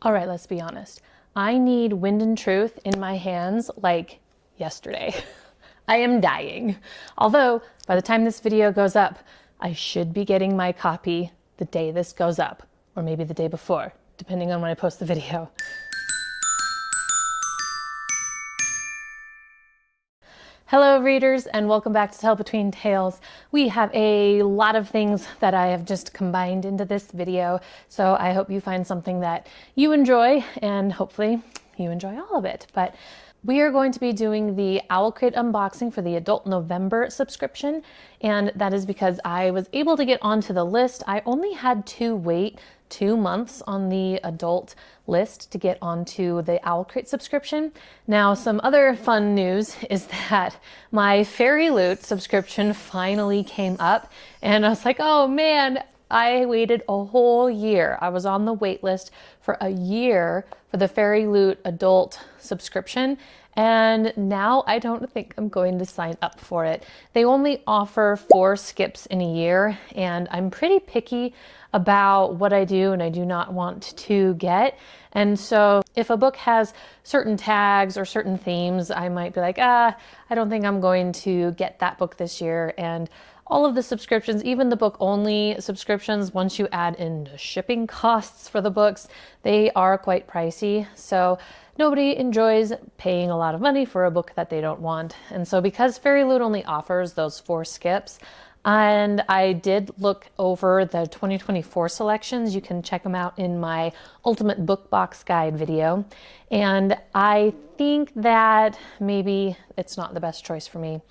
All right, let's be honest. I need Wind and Truth in my hands like yesterday. I am dying. Although, by the time this video goes up, I should be getting my copy the day this goes up, or maybe the day before, depending on when I post the video. Hello readers, and welcome back to Tell Between Tales. We have a lot of things that I have just combined into this video, so I hope you find something that you enjoy, and hopefully you enjoy all of it. But we are going to be doing the Owlcrate unboxing for the Adult November subscription, and that is because I was able to get onto the list. I only had to wait 2 months on the adult list to get onto the Owlcrate subscription. Now, some other fun news is that my Fairy Loot subscription finally came up, and I was like, oh man, I waited a whole year. I was on the wait list for a year for the Fairy Loot adult subscription, and now I don't think I'm going to sign up for it. They only offer 4 skips in a year, and I'm pretty picky about what I do and I do not want to get. And so if a book has certain tags or certain themes, I might be like, I don't think I'm going to get that book this year. And all of the subscriptions, even the book only subscriptions, once you add in the shipping costs for the books, they are quite pricey. So nobody enjoys paying a lot of money for a book that they don't want. And so because Fairy Loot only offers those 4 skips, and I did look over the 2024 selections. You can check them out in my Ultimate Book Box Guide video. And I think that maybe it's not the best choice for me.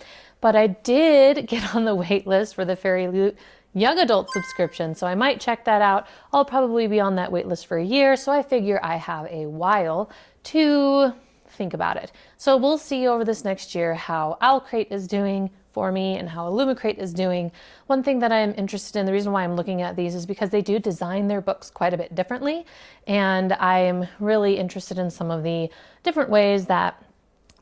But I did get on the wait list for the Fairy Loot Young Adult subscription, so I might check that out. I'll probably be on that wait list for a year, so I figure I have a while to think about it. So we'll see over this next year how Owlcrate is doing for me and how Illumicrate is doing. One thing that I'm interested in, the reason why I'm looking at these is because they do design their books quite a bit differently, and I'm really interested in some of the different ways that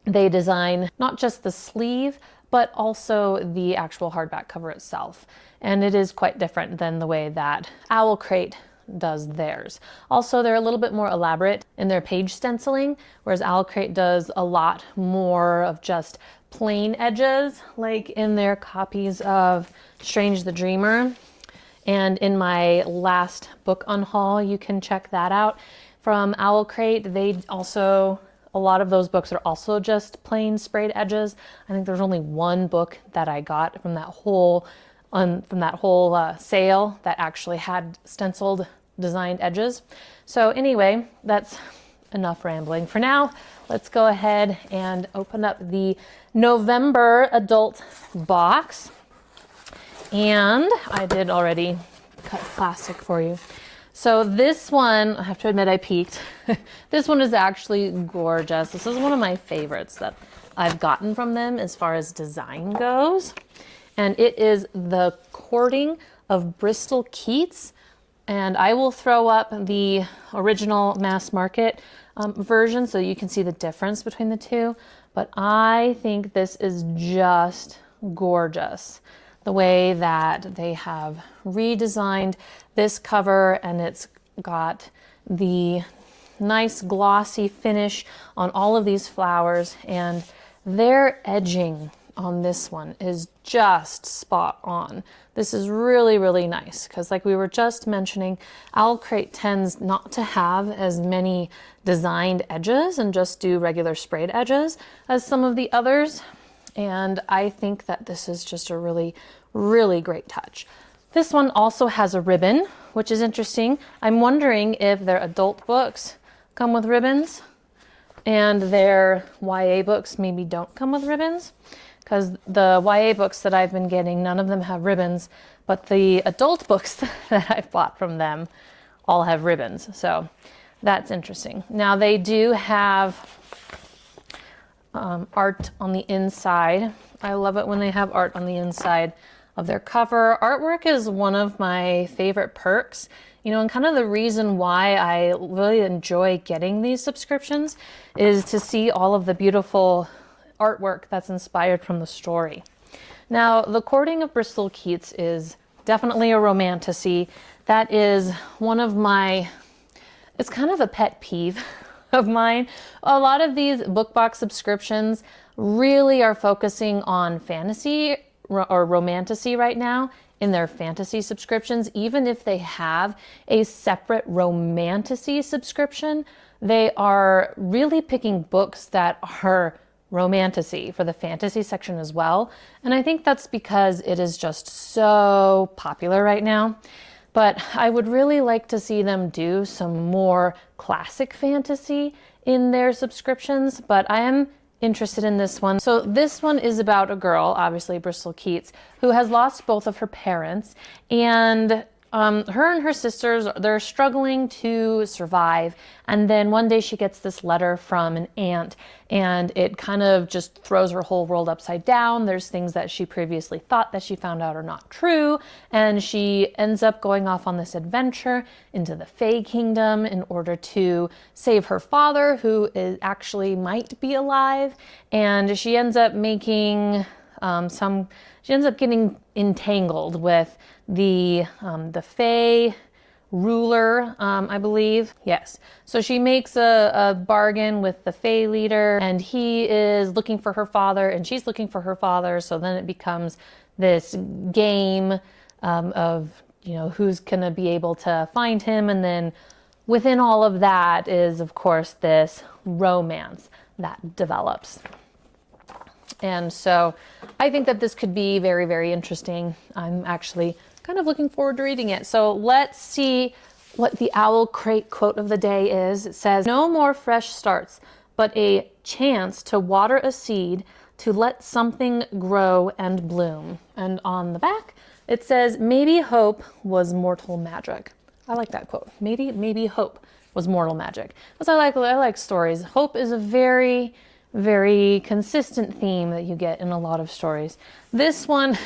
they design not just the sleeve, but also the actual hardback cover itself. And it is quite different than the way that Owlcrate does theirs. Also, they're a little bit more elaborate in their page stenciling, whereas Owlcrate does a lot more of just plain edges, like in their copies of Strange the Dreamer. And in my last book unhaul, you can check that out from Owlcrate. They also, a lot of those books are also just plain sprayed edges. I think there's only one book that I got from that whole sale that actually had stenciled designed edges. So anyway, that's enough rambling for now. Let's go ahead and open up the November adult box. And I did already cut plastic for you. So this one, I have to admit I peeked. This one is actually gorgeous. This is one of my favorites that I've gotten from them as far as design goes. And it is the Courting of Bristol Keats. And I will throw up the original mass market version so you can see the difference between the two. But I think this is just gorgeous. The way that they have redesigned this cover, and it's got the nice glossy finish on all of these flowers, and their edging on this one is just spot on. This is really, really nice because, like we were just mentioning, Owlcrate tends not to have as many designed edges and just do regular sprayed edges as some of the others. And I think that this is just a really, really great touch. This one also has a ribbon, which is interesting. I'm wondering if their adult books come with ribbons and their YA books maybe don't come with ribbons. Because the YA books that I've been getting, none of them have ribbons, but the adult books that I've bought from them all have ribbons. So that's interesting. Now they do have art on the inside. I love it when they have art on the inside of their cover. Artwork is one of my favorite perks, you know, and kind of the reason why I really enjoy getting these subscriptions is to see all of the beautiful artwork that's inspired from the story. Now, The Courting of Bristol Keats is definitely a romantasy. That is one of my it's kind of a pet peeve of mine. A lot of these book box subscriptions really are focusing on fantasy or romantasy right now in their fantasy subscriptions. Even if they have a separate romantasy subscription, they are really picking books that are romantasy for the fantasy section as well. And I think that's because it is just so popular right now. But I would really like to see them do some more classic fantasy in their subscriptions, but I am interested in this one. So this one is about a girl, obviously Bristol Keats, who has lost both of her parents, and her and her sisters, they're struggling to survive. And then one day she gets this letter from an aunt, and it kind of just throws her whole world upside down. There's things that she previously thought that she found out are not true, and she ends up going off on this adventure into the Fae Kingdom in order to save her father, who is actually might be alive. And she ends up making she ends up getting entangled with the Fae ruler, I believe. Yes. So she makes a bargain with the Fae leader, and he is looking for her father, and she's looking for her father. So then it becomes this game of, you know, who's going to be able to find him. And then within all of that is, of course, this romance that develops. And so I think that this could be very, very interesting. I'm actually kind of looking forward to reading it. So let's see what the Owlcrate quote of the day is. It says, "No more fresh starts, but a chance to water a seed, to let something grow and bloom." And on the back, it says, "Maybe hope was mortal magic." I like that quote. Maybe hope was mortal magic. Because I like stories. Hope is a very, very consistent theme that you get in a lot of stories. This one,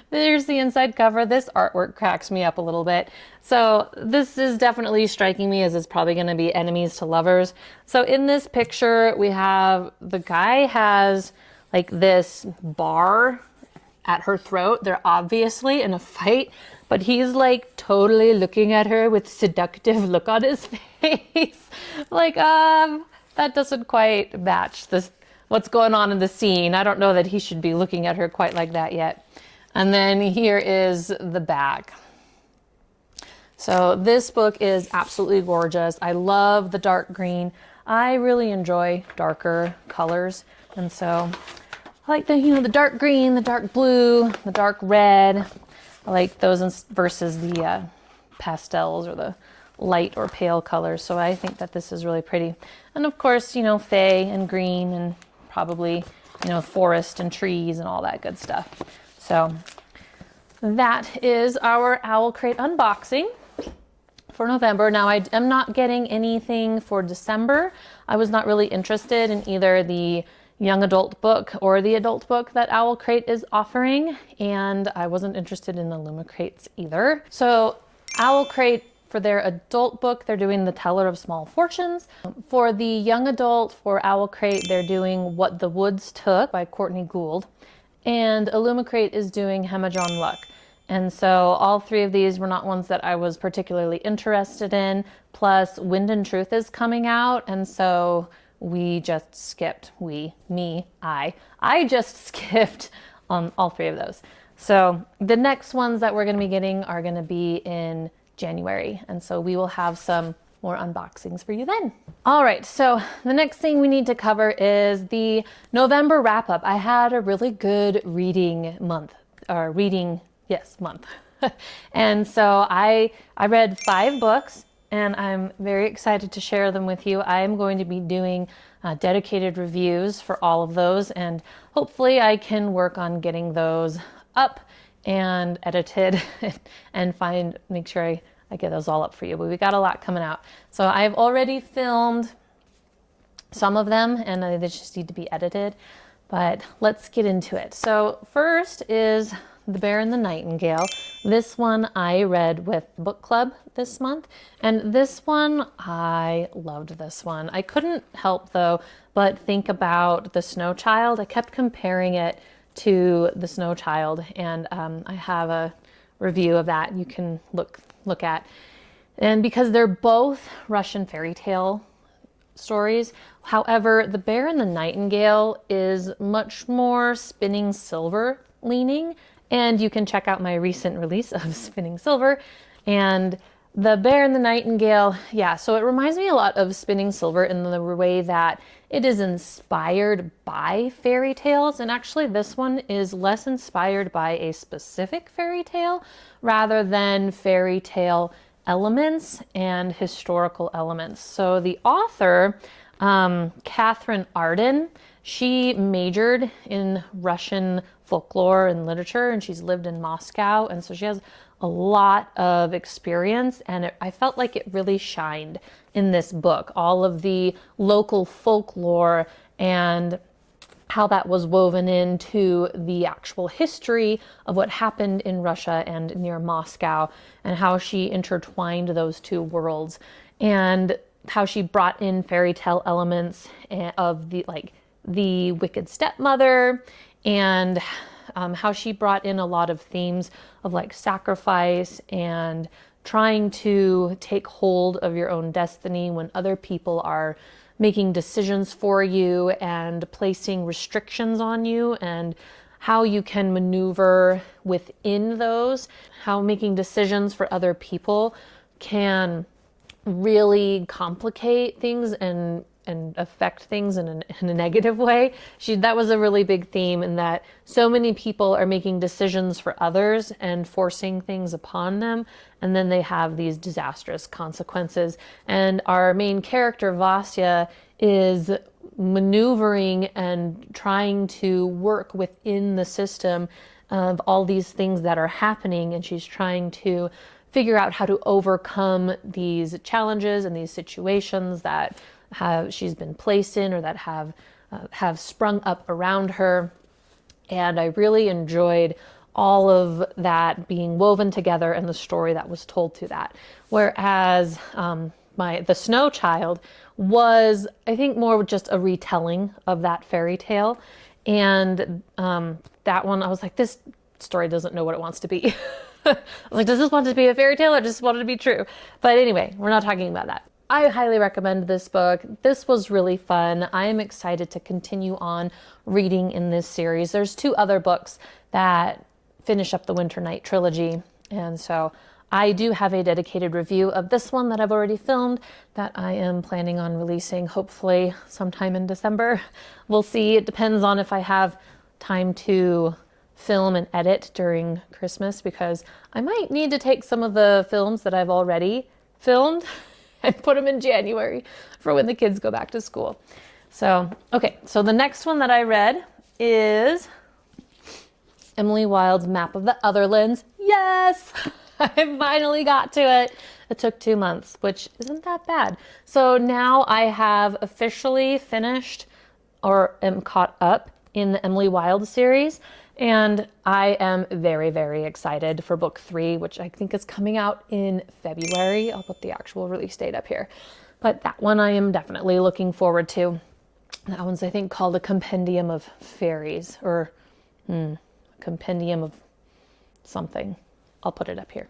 there's the inside cover. This artwork cracks me up a little bit. So this is definitely striking me as it's probably going to be enemies to lovers. So in this picture, we have the guy has like this bar at her throat. They're obviously in a fight, but he's like totally looking at her with seductive look on his face. Like, that doesn't quite match what's going on in the scene. I don't know that he should be looking at her quite like that yet. And then here is the back. So this book is absolutely gorgeous. I love the dark green. I really enjoy darker colors. And so I like the dark green, the dark blue, the dark red. I like those versus the pastels or the light or pale colors. So I think that this is really pretty. And of course, Fae and green and probably, forest and trees and all that good stuff. So that is our Owlcrate unboxing for November. Now I am not getting anything for December. I was not really interested in either the young adult book or the adult book that Owlcrate is offering. And I wasn't interested in the Illumicrates either. So Owlcrate, for their adult book, they're doing The Teller of Small Fortunes. For the young adult, for Owlcrate, they're doing What the Woods Took by Courtney Gould. And Illumicrate is doing Hemajon Luck. And so all three of these were not ones that I was particularly interested in. Plus, Wind and Truth is coming out. And so we just skipped, I just skipped on all three of those. So the next ones that we're going to be getting are going to be in January. And so we will have some more unboxings for you then. All right, so the next thing we need to cover is the November wrap up. I had a really good reading month. And so I read 5 books, and I'm very excited to share them with you. I am going to be doing dedicated reviews for all of those, and hopefully I can work on getting those up and edited and make sure I get those all up for you. But we got a lot coming out. So I've already filmed some of them, and they just need to be edited. But let's get into it. So first is The Bear and the Nightingale. This one I read with book club this month. And this one, I loved this one. I couldn't help though, but think about The Snow Child. I kept comparing it to The Snow Child, and I have a review of that you can look at. And because they're both Russian fairy tale stories. However, The Bear and the Nightingale is much more Spinning Silver leaning, and you can check out my recent release of Spinning Silver. And The Bear and the Nightingale, yeah, so it reminds me a lot of Spinning Silver in the way that it is inspired by fairy tales, and actually this one is less inspired by a specific fairy tale rather than fairy tale elements and historical elements. So the author, Catherine Arden, she majored in Russian folklore and literature, and she's lived in Moscow, and so she has a lot of experience, and I felt like it really shined in this book. All of the local folklore and how that was woven into the actual history of what happened in Russia and near Moscow, and how she intertwined those two worlds, and how she brought in fairy tale elements of the wicked stepmother, and how she brought in a lot of themes of like sacrifice and trying to take hold of your own destiny when other people are making decisions for you and placing restrictions on you, and how you can maneuver within those, how making decisions for other people can really complicate things and affect things in a negative way. That was a really big theme, in that so many people are making decisions for others and forcing things upon them, and then they have these disastrous consequences. And our main character, Vasya, is maneuvering and trying to work within the system of all these things that are happening, and she's trying to figure out how to overcome these challenges and these situations that she's been placed in, or that have sprung up around her. And I really enjoyed all of that being woven together and the story that was told through that. Whereas The Snow Child was, I think, more just a retelling of that fairy tale. And that one, I was like, this story doesn't know what it wants to be. I was like, does this want to be a fairy tale or just want it to be true? But anyway, we're not talking about that. I highly recommend this book. This was really fun. I am excited to continue on reading in this series. There's 2 other books that finish up the Winter Night trilogy, and so I do have a dedicated review of this one that I've already filmed that I am planning on releasing hopefully sometime in December. We'll see. It depends on if I have time to film and edit during Christmas, because I might need to take some of the films that I've already filmed and put them in January for when the kids go back to school. So, okay, so the next one that I read is Emily Wilde's Map of the Otherlands. Yes! I finally got to it. It took 2 months, which isn't that bad. So now I have officially finished, or am caught up in the Emily Wilde series, and I am very, very excited for book 3, which I think is coming out in February. I'll put the actual release date up here. But that one I am definitely looking forward to. That one's, I think, called A Compendium of Fairies, or Compendium of something. I'll put it up here.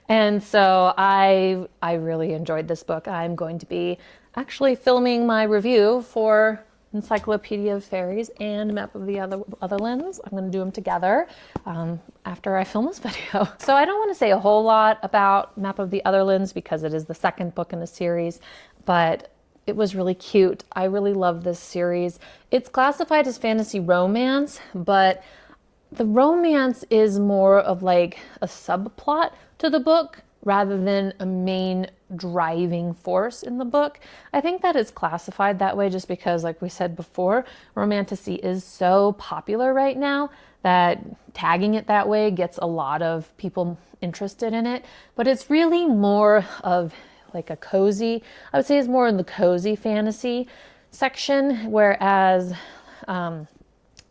And so I really enjoyed this book. I'm going to be actually filming my review for Encyclopedia of Fairies and Map of the Otherlands. I'm going to do them together after I film this video. So I don't want to say a whole lot about Map of the Otherlands because it is the 2nd book in a series, but it was really cute. I really love this series. It's classified as fantasy romance, but the romance is more of like a subplot to the book rather than a main driving force in the book. I think that it's classified that way just because, like we said before, romantasy is so popular right now that tagging it that way gets a lot of people interested in it. But it's really more of like a cozy, I would say it's more in the cozy fantasy section, whereas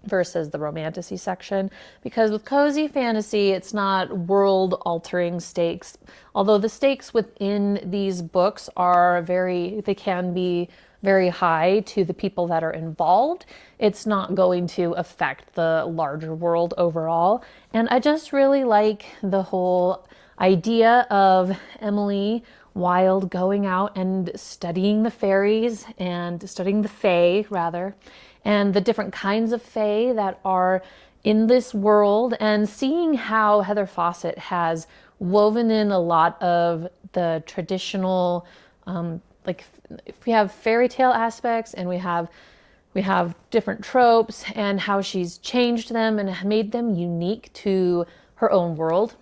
versus the romantasy section, because with cozy fantasy, it's not world-altering stakes. Although the stakes within these books are they can be very high to the people that are involved. It's not going to affect the larger world overall. And I just really like the whole idea of Emily Wilde going out and studying the fairies and studying the fae, rather, and the different kinds of fae that are in this world, and seeing how Heather Fawcett has woven in a lot of the traditional, like if we have fairy tale aspects and we have different tropes, and how she's changed them and made them unique to her own world.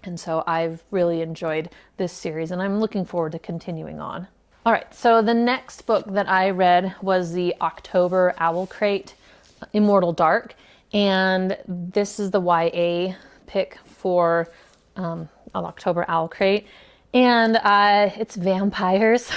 And so I've really enjoyed this series, and I'm looking forward to continuing on. All right, so the next book that I read was the October Owlcrate, Immortal Dark, and this is the YA pick for October Owlcrate, and it's vampires,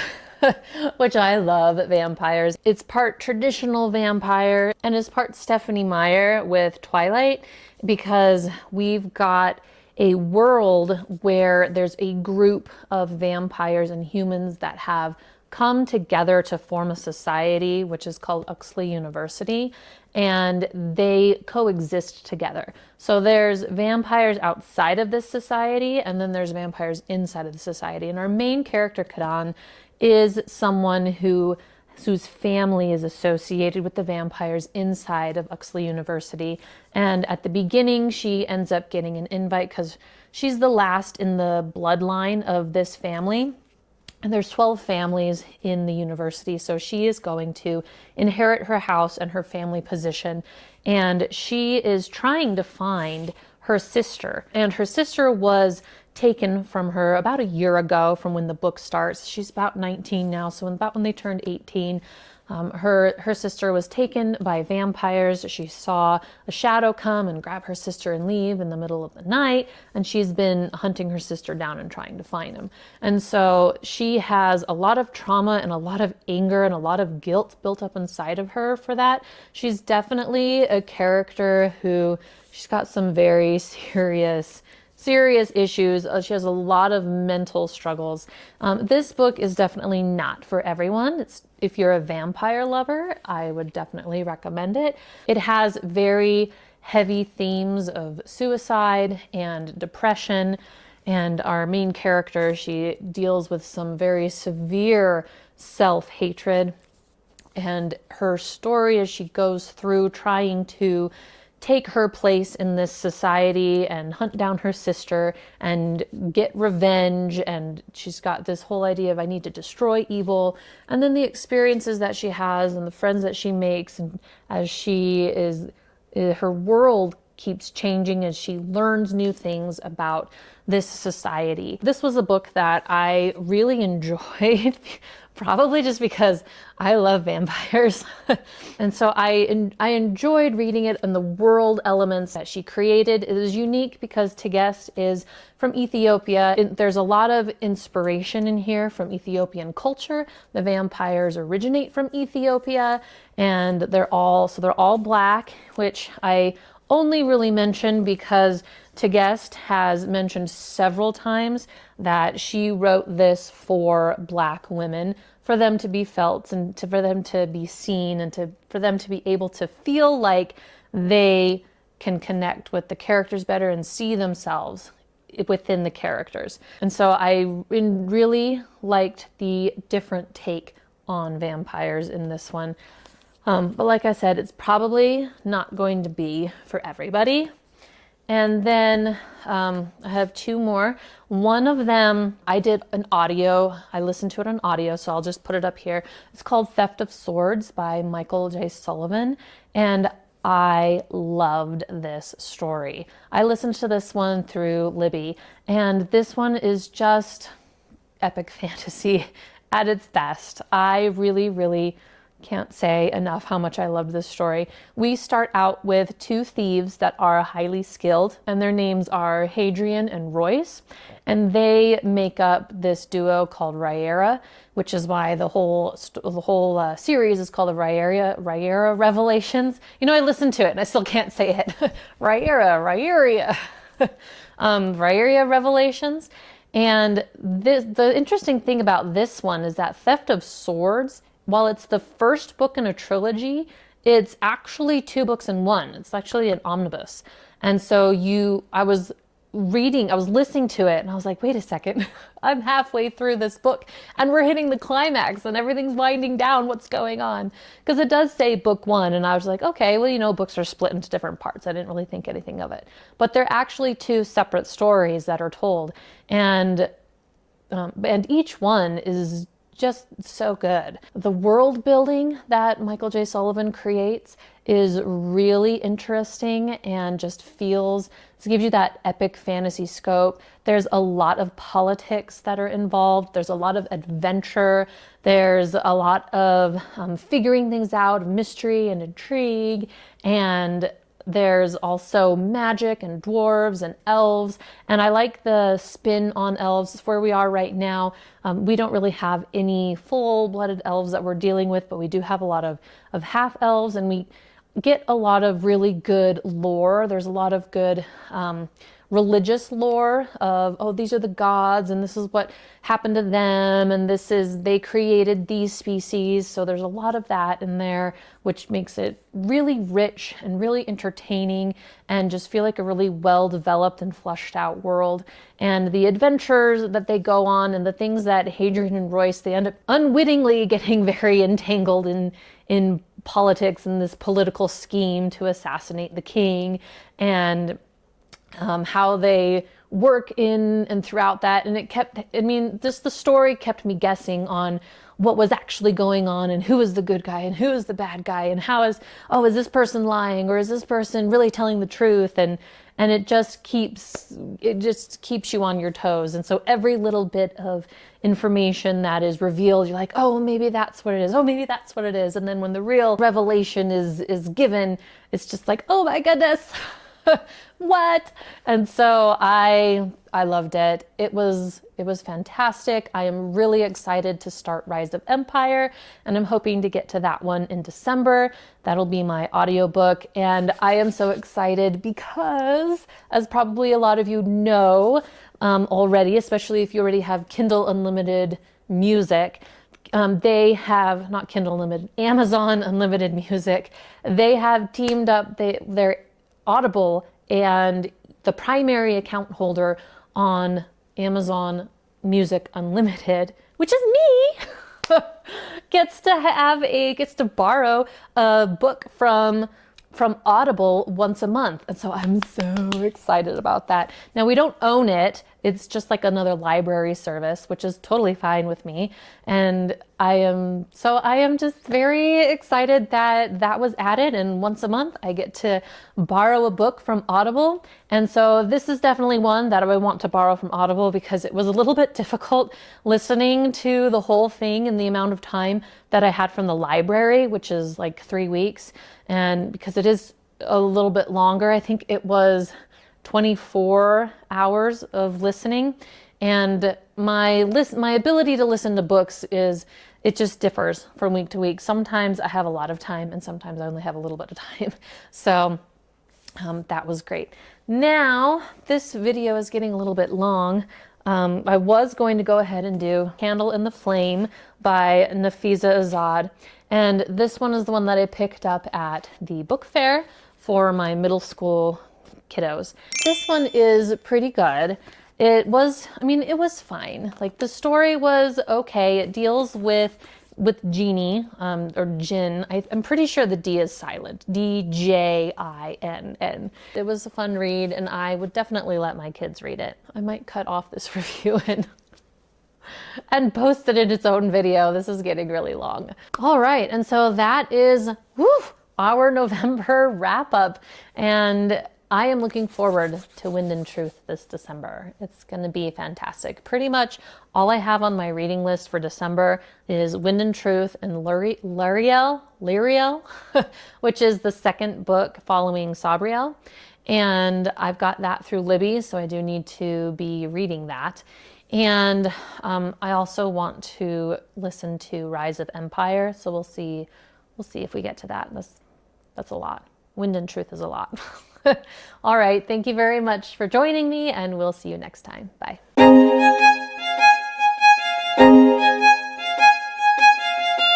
which I love vampires. It's part traditional vampire and it's part Stephanie Meyer with Twilight, because we've got a world where there's a group of vampires and humans that have come together to form a society, which is called Uxley University, and they coexist together. So there's vampires outside of this society, and then there's vampires inside of the society. And our main character, Kadan, is someone whose family is associated with the vampires inside of Uxley University. And at the beginning, she ends up getting an invite because she's the last in the bloodline of this family. And there's 12 families in the university, so she is going to inherit her house and her family position. And she is trying to find her sister. And her sister was taken from her about a year ago from when the book starts. She's about 19 now, so about when they turned 18, her sister was taken by vampires. She saw a shadow come and grab her sister and leave in the middle of the night, and she's been hunting her sister down and trying to find him. And so she has a lot of trauma and a lot of anger and a lot of guilt built up inside of her for that. She's definitely a character who, she's got some very serious issues. She has a lot of mental struggles. This book is definitely not for everyone. If you're a vampire lover, I would definitely recommend it. It has very heavy themes of suicide and depression, and our main character, she deals with some very severe self-hatred, and her story as she goes through trying to take her place in this society and hunt down her sister and get revenge. And she's got this whole idea of, I need to destroy evil. And then the experiences that she has and the friends that she makes, and as she is, her world keeps changing as she learns new things about this society. This was a book that I really enjoyed, probably just because I love vampires. And so I enjoyed reading it, and the world elements that she created. It is unique because Tegest is from Ethiopia. There's a lot of inspiration in here from Ethiopian culture. The vampires originate from Ethiopia, and they're all black, which I only really mention because Tegest has mentioned several times that she wrote this for Black women, for them to be felt and for them to be seen, and for them to be able to feel like they can connect with the characters better and see themselves within the characters. And so I really liked the different take on vampires in this one. But like I said, it's probably not going to be for everybody. And then I have two more. One of them, I listened to it on audio, so I'll just put it up here. It's called Theft of Swords by Michael J. Sullivan. And I loved this story. I listened to this one through Libby, and this one is just epic fantasy at its best. I really can't say enough how much I loved this story. We start out with two thieves that are highly skilled, and their names are Hadrian and Royce, and they make up this duo called Ryera, which is why the whole series is called the Ryera Revelations. You know, I listened to it and I still can't say it. Ryera Revelations. And the interesting thing about this one is that Theft of Swords, while it's the first book in a trilogy, it's actually two books in one. It's actually an omnibus. And so I was I was listening to it and I was like, wait a second, I'm halfway through this book and we're hitting the climax and everything's winding down. What's going on? Because it does say book one. And I was like, okay, well, you know, books are split into different parts. I didn't really think anything of it, but they're actually two separate stories that are told. And each one is just so good. The world building that Michael J. Sullivan creates is really interesting and just gives you that epic fantasy scope. There's a lot of politics that are involved. There's a lot of adventure. There's a lot of figuring things out, mystery and intrigue, and there's also magic and dwarves and elves. And I like the spin on elves. Where we are right now, we don't really have any full-blooded elves that we're dealing with, but we do have a lot of half elves, and we get a lot of really good lore. There's a lot of good religious lore of, oh, these are the gods and this is what happened to them and they created these species. So there's a lot of that in there, which makes it really rich and really entertaining and just feel like a really well developed and fleshed out world. And the adventures that they go on and the things that Hadrian and Royce, they end up unwittingly getting very entangled in politics and this political scheme to assassinate the king, and how they work in and throughout that. And just the story kept me guessing on what was actually going on and who is the good guy and who is the bad guy and is this person lying or is this person really telling the truth? And it just keeps you on your toes. And so every little bit of information that is revealed, you're like, oh, maybe that's what it is. Oh, maybe that's what it is. And then when the real revelation is given, it's just like, oh my goodness. What? And so I loved it. It was fantastic. I am really excited to start Rise of Empire, and I'm hoping to get to that one in December. That'll be my audiobook, and I am so excited because, as probably a lot of you know already, especially if you already have Kindle Unlimited Music, they have, not Kindle Unlimited, Amazon Unlimited Music. They have teamed up their Audible and the primary account holder on Amazon Music Unlimited, which is me, gets to borrow a book from Audible once a month. And so I'm so excited about that. Now, we don't own it. It's just like another library service, which is totally fine with me. And I am just very excited that was added. And once a month I get to borrow a book from Audible. And so this is definitely one that I want to borrow from Audible because it was a little bit difficult listening to the whole thing in the amount of time that I had from the library, which is like 3 weeks. And because it is a little bit longer, I think it was 24 hours of listening. And my ability to listen to books it just differs from week to week. Sometimes I have a lot of time and sometimes I only have a little bit of time. So that was great. Now, this video is getting a little bit long. I was going to go ahead and do Candle in the Flame by Nafisa Azad. And this one is the one that I picked up at the book fair for my middle school kiddos. This one is pretty good. It was fine. Like, the story was okay. It deals with Genie, or Jinn. I'm pretty sure the D is silent. D-J-I-N-N. It was a fun read, and I would definitely let my kids read it. I might cut off this review and post it in its own video. This is getting really long. All right, and so that is our November wrap up. And I am looking forward to Wind and Truth this December. It's going to be fantastic. Pretty much all I have on my reading list for December is Wind and Truth and Liriel, which is the second book following Sabriel. And I've got that through Libby, so I do need to be reading that. And I also want to listen to Rise of Empire, so we'll see if we get to that. That's a lot. Wind and Truth is a lot. All right. Thank you very much for joining me, and we'll see you next time. Bye.